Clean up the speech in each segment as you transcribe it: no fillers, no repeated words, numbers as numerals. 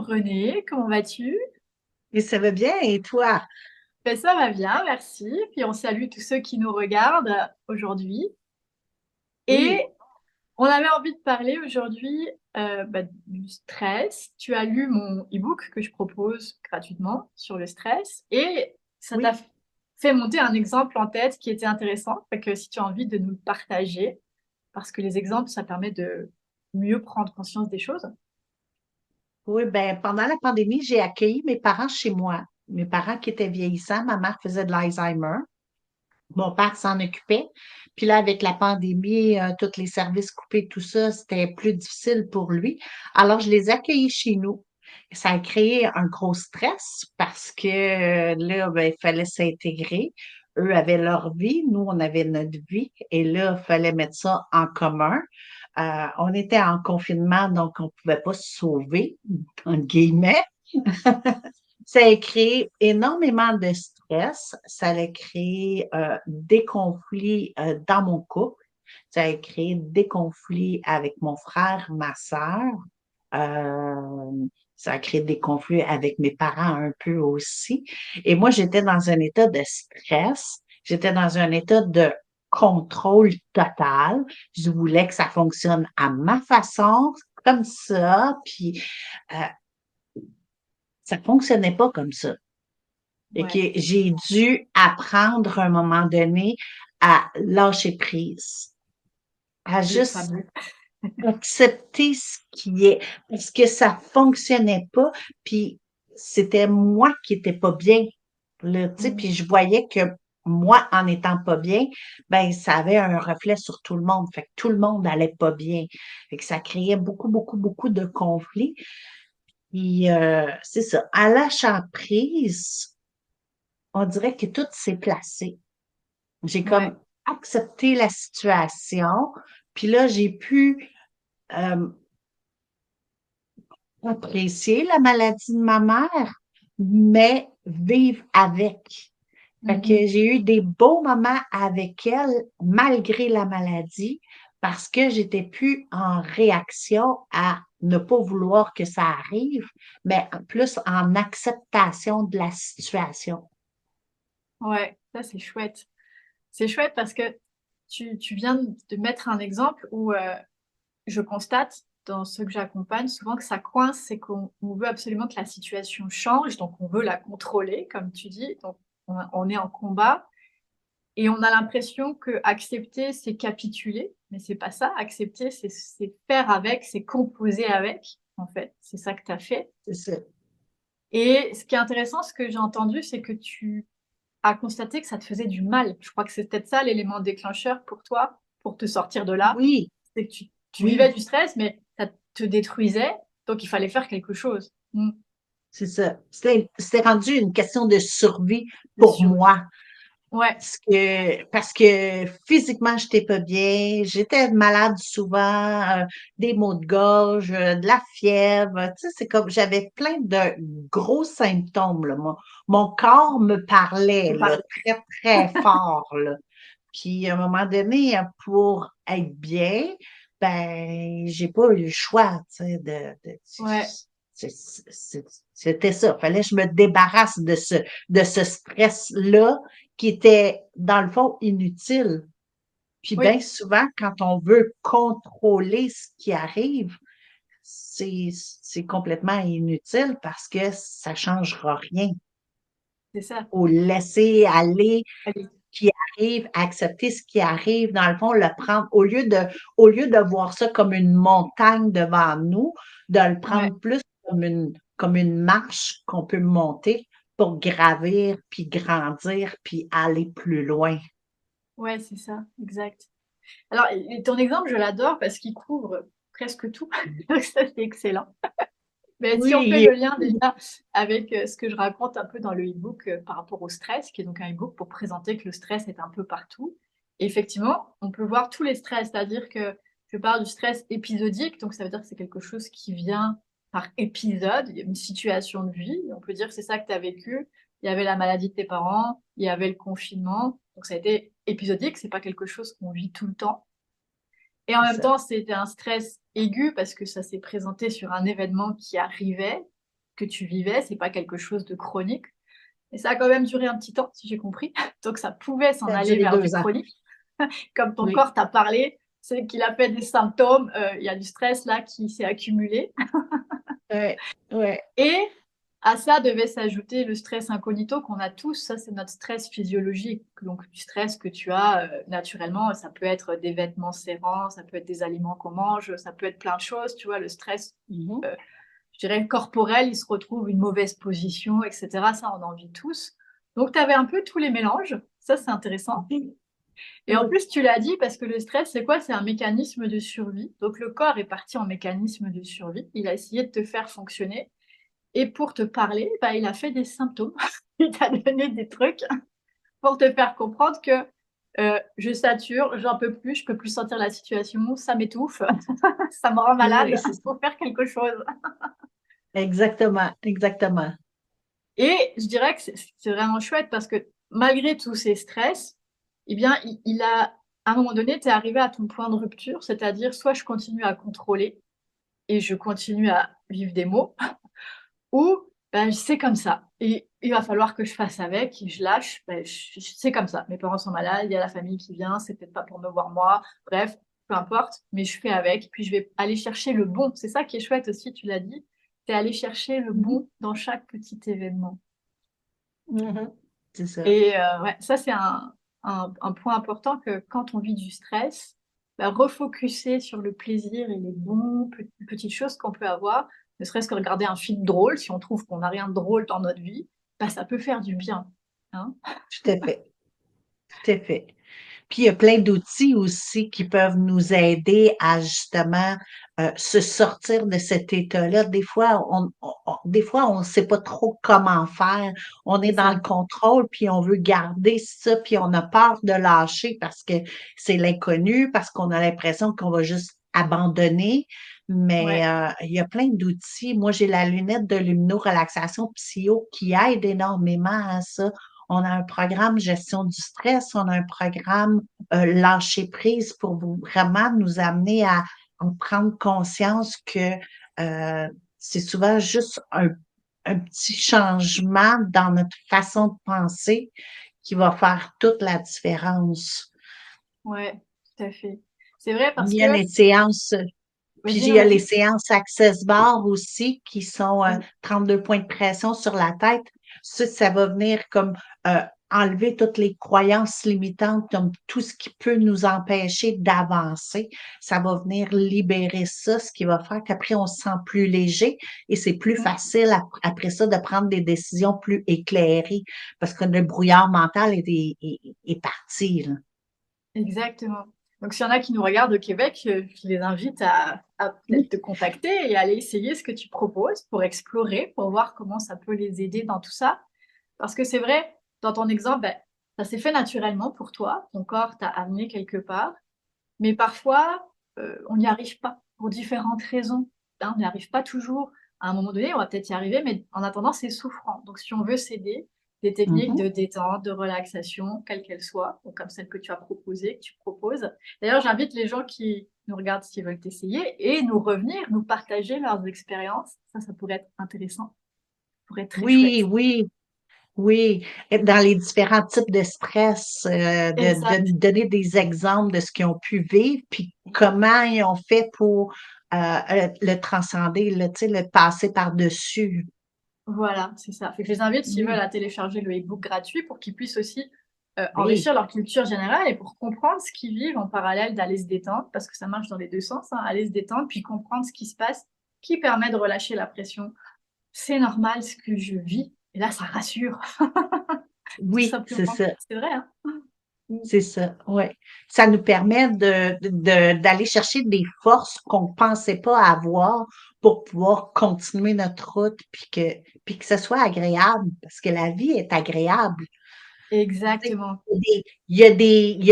René, comment vas-tu? Et ça va bien, et toi? Ben, ça va bien, merci. Puis on salue tous ceux qui nous regardent aujourd'hui. Et Oui, on avait envie de parler aujourd'hui du stress. Tu as lu mon e-book que je propose gratuitement sur le stress et ça t'a oui. fait monter un exemple en tête qui était intéressant. Fait que si tu as envie de nous le partager, parce que les exemples, ça permet de mieux prendre conscience des choses. Oui, ben, pendant la pandémie, j'ai accueilli mes parents chez moi. Mes parents qui étaient vieillissants, ma mère faisait de l'Alzheimer. Mon père s'en occupait. Puis là, avec la pandémie, tous les services coupés, tout ça, c'était plus difficile pour lui. Alors, je les ai accueillis chez nous. Ça a créé un gros stress parce que là, ben, il fallait s'intégrer. Eux avaient leur vie, nous, on avait notre vie. Et là, il fallait mettre ça en commun. On était en confinement, donc on ne pouvait pas se sauver, entre guillemets. Ça a créé énormément de stress. Ça a créé des conflits dans mon couple. Ça a créé des conflits avec mon frère, ma sœur. Euh, Ça a créé des conflits avec mes parents un peu aussi. Et moi, j'étais dans un état de stress. J'étais dans un état de contrôle total. Je voulais que ça fonctionne à ma façon, comme ça. Puis, euh, ça fonctionnait pas comme ça. Et que Ouais, j'ai dû apprendre à un moment donné à lâcher prise, à le juste fameux. accepter ce qui est, parce que ça fonctionnait pas, puis c'était moi qui étais pas bien, là, tu sais, puis je voyais que moi, en étant pas bien, ben, ça avait un reflet sur tout le monde, fait que tout le monde allait pas bien, fait que ça créait beaucoup, beaucoup, beaucoup de conflits, puis c'est ça, à lâcher prise, on dirait que tout s'est placé. J'ai Ouais. comme accepté la situation, puis là, j'ai pu euh, apprécier la maladie de ma mère, mais vivre avec. Fait que Mhm. j'ai eu des beaux moments avec elle, malgré la maladie, parce que j'étais plus en réaction à ne pas vouloir que ça arrive, mais plus en acceptation de la situation. Ouais, ça c'est chouette. C'est chouette parce que tu viens de mettre un exemple où je constate dans ceux que j'accompagne souvent que ça coince, c'est qu'on veut absolument que la situation change, donc on veut la contrôler, comme tu dis, donc on est en combat et on a l'impression que accepter c'est capituler, mais c'est pas ça. Accepter c'est faire avec, c'est composer avec, en fait. C'est ça que tu as fait. C'est ça. Et ce qui est intéressant, ce que j'ai entendu, c'est que tu as constaté que ça te faisait du mal. Je crois que c'est peut-être ça l'élément déclencheur pour toi, pour te sortir de là. Oui, C'est que tu vivais oui. du stress, mais ça te détruisait, donc il fallait faire quelque chose. C'est ça. C'était rendu une question de survie De pour survie. moi. Ouais. Parce que physiquement, j'étais pas bien. J'étais malade souvent, des maux de gorge, de la fièvre. Tu sais, c'est comme, j'avais plein de gros symptômes, là. Mon corps me parlait, On là, parle. très, très fort, là. Puis, à un moment donné, pour être bien, ben, j'ai pas eu le choix, tu sais, Ouais. c'est- c'était ça. Fallait que je me débarrasse de ce stress-là qui était, dans le fond, inutile. Puis bien Oui, souvent, quand on veut contrôler ce qui arrive, c'est complètement inutile parce que ça changera rien. c'est ça. Faut laisser aller Allez. qui arrive, accepter ce qui arrive, dans le fond, le prendre, au lieu de voir ça comme une montagne devant nous, de le Ouais. prendre plus comme une marche qu'on peut monter pour gravir, puis grandir, puis aller plus loin. Ouais, c'est ça. Exact. Alors, et ton exemple, je l'adore parce qu'il couvre presque tout. Donc ça, c'est excellent. Mais si on fait Oui, le lien déjà avec ce que je raconte un peu dans le e-book par rapport au stress, qui est donc un e-book pour présenter que le stress est un peu partout. Et effectivement, on peut voir tous les stress, c'est-à-dire que je parle du stress épisodique, donc ça veut dire que c'est quelque chose qui vient par épisode, il y a une situation de vie, on peut dire que c'est ça que tu as vécu, il y avait la maladie de tes parents, il y avait le confinement, donc ça a été épisodique, c'est pas quelque chose qu'on vit tout le temps. Et en c'est même ça. temps, c'était un stress aigu parce que ça s'est présenté sur un événement qui arrivait. que tu vivais, c'est pas quelque chose de chronique. Et ça a quand même duré un petit temps, si j'ai compris. Donc ça pouvait s'en Ça a aller duré vers du 2 ans. chronique. Comme ton Oui. corps t'a parlé, c'est qu'il a fait des symptômes, il y a du stress là qui s'est accumulé. Ouais, ouais. Et à ça devait s'ajouter le stress incognito qu'on a tous. Ça, c'est notre stress physiologique. Donc, du stress que tu as naturellement. Ça peut être des vêtements serrants, ça peut être des aliments qu'on mange, ça peut être plein de choses. Tu vois, le stress, Mhm. je dirais, corporel, il se retrouve une mauvaise position, etc. Ça, on en vit tous. Donc, tu avais un peu tous les mélanges. Ça, c'est intéressant. Et en Oui. plus, tu l'as dit, parce que le stress, c'est quoi? C'est un mécanisme de survie. Donc, le corps est parti en mécanisme de survie. Il a essayé de te faire fonctionner. Et pour te parler, bah, il a fait des symptômes. Il t'a donné des trucs pour te faire comprendre que je sature, j'en peux plus, je peux plus sentir la situation, ça m'étouffe, ça me rend Oui, malade, c'est ça. faut faire quelque chose. Exactement, exactement. Et je dirais que c'est vraiment chouette parce que malgré tous ces stress, eh bien, il a, à un moment donné, tu es arrivé à ton point de rupture, c'est-à-dire soit je continue à contrôler et je continue à vivre des maux, ou ben, c'est comme ça. Et il va falloir que je fasse avec, je lâche, ben, c'est comme ça. Mes parents sont malades, il y a la famille qui vient, c'est peut-être pas pour me voir moi, bref, peu importe, mais je fais avec, puis je vais aller chercher le bon. C'est ça qui est chouette aussi, tu l'as dit, c'est aller chercher le Mhm. bon dans chaque petit événement. Mhm. C'est ça. Et ouais, ça, c'est un point important que quand on vit du stress, bah, refocuser sur le plaisir et les bons petites choses qu'on peut avoir, ne serait-ce que regarder un film drôle, si on trouve qu'on n'a rien de drôle dans notre vie, bah, ça peut faire du bien. Hein. Tout à fait. Tout à fait. Puis il y a plein d'outils aussi qui peuvent nous aider à justement se sortir de cet état-là. Des fois, on ne sait pas trop comment faire. On est C'est dans le ça. contrôle, puis on veut garder ça, puis on a peur de lâcher parce que c'est l'inconnu, parce qu'on a l'impression qu'on va juste abandonner. Mais Ouais, il y a plein d'outils. Moi, j'ai la lunette de lumino-relaxation psycho qui aide énormément à ça. On a un programme gestion du stress, on a un programme lâcher prise pour vraiment nous amener à en prendre conscience que c'est souvent juste un petit changement dans notre façon de penser qui va faire toute la différence. ouais, tout à fait. C'est vrai Il parce y a que, les séances puis il vas-y, y a les vas-y. séances Access Bar aussi qui sont Oui. 32 points de pression sur la tête. Ça va venir comme enlever toutes les croyances limitantes, comme tout ce qui peut nous empêcher d'avancer. Ça va venir libérer ça, ce qui va faire qu'après, on se sent plus léger et c'est plus facile après ça de prendre des décisions plus éclairées parce que le brouillard mental est parti, là. Exactement. Donc, s'il y en a qui nous regardent au Québec, je les invite à peut-être te contacter et aller essayer ce que tu proposes pour explorer, pour voir comment ça peut les aider dans tout ça. Parce que c'est vrai, dans ton exemple, ben, ça s'est fait naturellement pour toi, ton corps t'a amené quelque part, mais parfois, on n'y arrive pas pour différentes raisons. Hein, on n'y arrive pas toujours. À un moment donné, on va peut-être y arriver, mais en attendant, c'est souffrant. Donc, si on veut s'aider, des techniques de Mhm. détente, de relaxation, quelles qu'elles soient, donc comme celle que tu as proposée, que tu proposes. D'ailleurs, j'invite les gens qui nous regardent s'ils veulent essayer et nous revenir, nous partager leurs expériences. Ça pourrait être intéressant, ça pourrait être très Oui, chouette. oui. Oui, être dans les différents types de stress, de Exact. nous donner des exemples de ce qu'ils ont pu vivre, puis comment ils ont fait pour le transcender, tu sais, le passer par-dessus. Voilà, c'est ça. Fait que je les invite, s'ils veulent, Oui, à télécharger le e-book gratuit pour qu'ils puissent aussi enrichir oui. leur culture générale et pour comprendre ce qu'ils vivent en parallèle d'aller se détendre, parce que ça marche dans les deux sens, hein, aller se détendre, puis comprendre ce qui se passe, qui permet de relâcher la pression. C'est normal ce que je vis, et là, ça rassure, tout Oui, c'est simplement. ça. C'est vrai, hein? C'est ça, ouais. Ça nous permet d'aller chercher des forces qu'on pensait pas avoir pour pouvoir continuer notre route, puis que ce soit agréable, parce que la vie est agréable. Tu sais, Exactement. il y a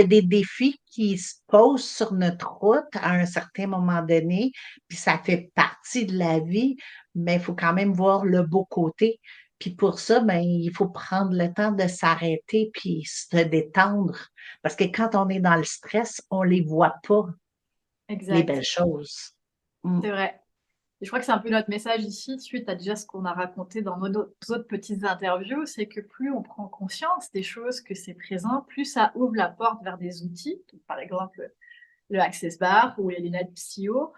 des défis qui se posent sur notre route à un certain moment donné, puis ça fait partie de la vie, mais il faut quand même voir le beau côté. Puis pour ça, ben, il faut prendre le temps de s'arrêter puis se détendre. Parce que quand on est dans le stress, on les voit pas, les Exact. belles choses. Mm. C'est vrai. Et je crois que c'est un peu notre message ici, suite à déjà ce qu'on a raconté dans nos autres petites interviews, c'est que plus on prend conscience des choses, que c'est présent, plus ça ouvre la porte vers des outils, donc, par exemple le Access Bar ou les lunettes Psyo,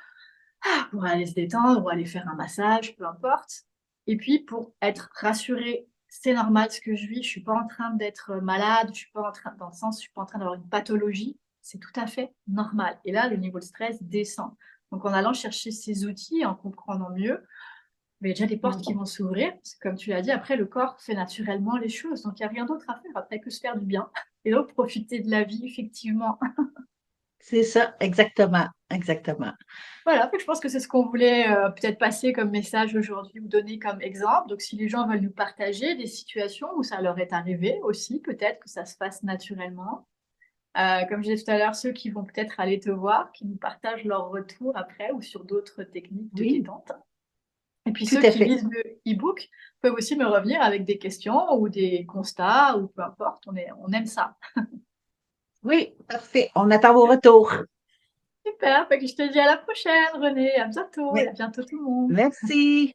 pour aller se détendre ou aller faire un massage, peu importe. Et puis pour être rassuré, c'est normal ce que je vis, je suis pas en train d'être malade, je suis pas en train, dans le sens, je suis pas en train d'avoir une pathologie, c'est tout à fait normal. Et là, le niveau de stress descend. Donc en allant chercher ces outils, en comprenant mieux, mais il y a déjà des portes qui vont s'ouvrir, parce que comme tu l'as dit, après le corps fait naturellement les choses, donc il n'y a rien d'autre à faire après que se faire du bien. Et donc profiter de la vie, effectivement. C'est ça, exactement, exactement. Voilà, je pense que c'est ce qu'on voulait peut-être passer comme message aujourd'hui ou donner comme exemple. Donc, si les gens veulent nous partager des situations où ça leur est arrivé aussi, peut-être que ça se passe naturellement. Comme je disais tout à l'heure, ceux qui vont peut-être aller te voir, qui nous partagent leur retour après ou sur d'autres techniques de Oui, détente. Et puis tout ceux à qui fait. lisent le e-book peuvent aussi me revenir avec des questions ou des constats ou peu importe. On aime ça. Oui, parfait. On attend vos retours. Super, fait que je te dis à la prochaine, René. À bientôt et Mais- à bientôt tout le monde. Merci.